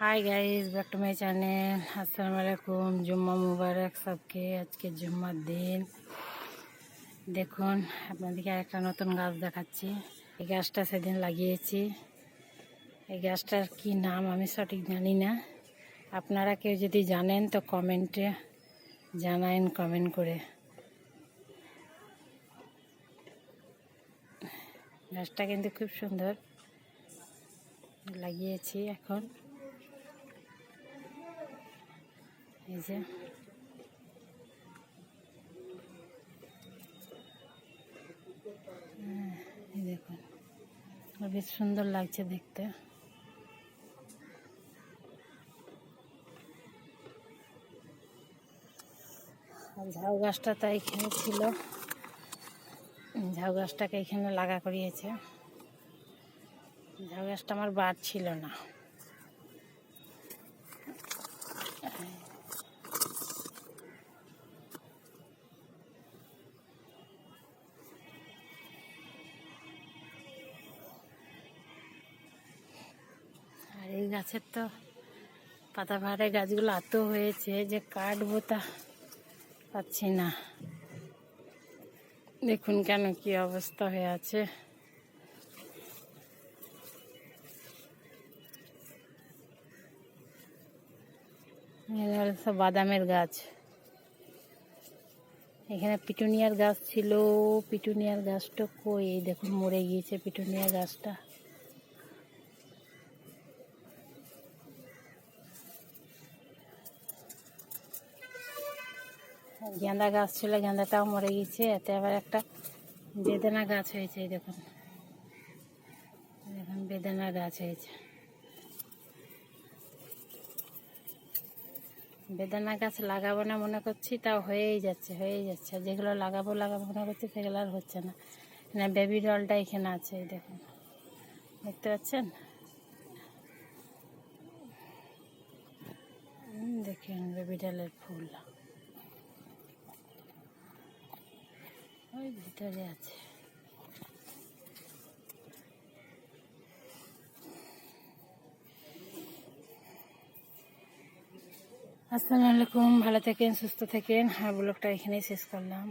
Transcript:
Hi guys, back to my channel. अस्सलाम वालेकुम। जुम्मा मुबारक सबके। আজকে জুম্মার দিন। দেখুন আপনাদেরকে একটা নতুন গাছ দেখাচ্ছি। এই গাছটা সেদিন লাগিয়েছি। এই গাছটার কি নাম আমি সঠিক জানি না। আপনারা কেউ যদি জানেন তো কমেন্টে জানায়েন, কমেন্ট করে। গাছটা কিন্তু খুব সুন্দর লাগিয়েছি। এখন এই যে দেখুন, বেশ সুন্দর লাগছে দেখতে। আর ঝাউ গাছটা তো এখানে ছিল, ঝাউ গাছটাকে এখানে লাগা করিয়েছে। ঝাউ গাছটা আমার বাদ ছিল না। আর এই গাছের তো পাতা ভাড়ে গাছগুলো এত হয়েছে যে কাটবো তা পাচ্ছি না। দেখুন কেন কি অবস্থা হয়ে আছে। সব বাদামের গাছ। এখানে পিটুনিয়ার গাছ ছিল, পিটুনিয়ার গাছটা কই, এই দেখুন মরে গিয়েছে পিটুনিয়া গাছটা। গেঁদা গাছ ছিল, গেঁদাটাও মরে গিয়েছে। এতে আবার একটা বেদানা গাছ হয়েছে। এই দেখুন, দেখুন বেদানা গাছ হয়েছে। বেদানা গাছ লাগাবো না মনে করছি, তাও হয়েই যাচ্ছে। যেগুলো লাগাবো মনে করছি সেগুলো আর হচ্ছে না। না, বেবি ডলটা এখানে আছে, এই দেখুন, দেখতে পাচ্ছেন? দেখেন বেবি ডলের ফুল ওই ভিতরে আছে। আসসালামু আলাইকুম। ভালো থাকেন, সুস্থ থাকেন। আর ব্লগটা এখানেই শেষ করলাম।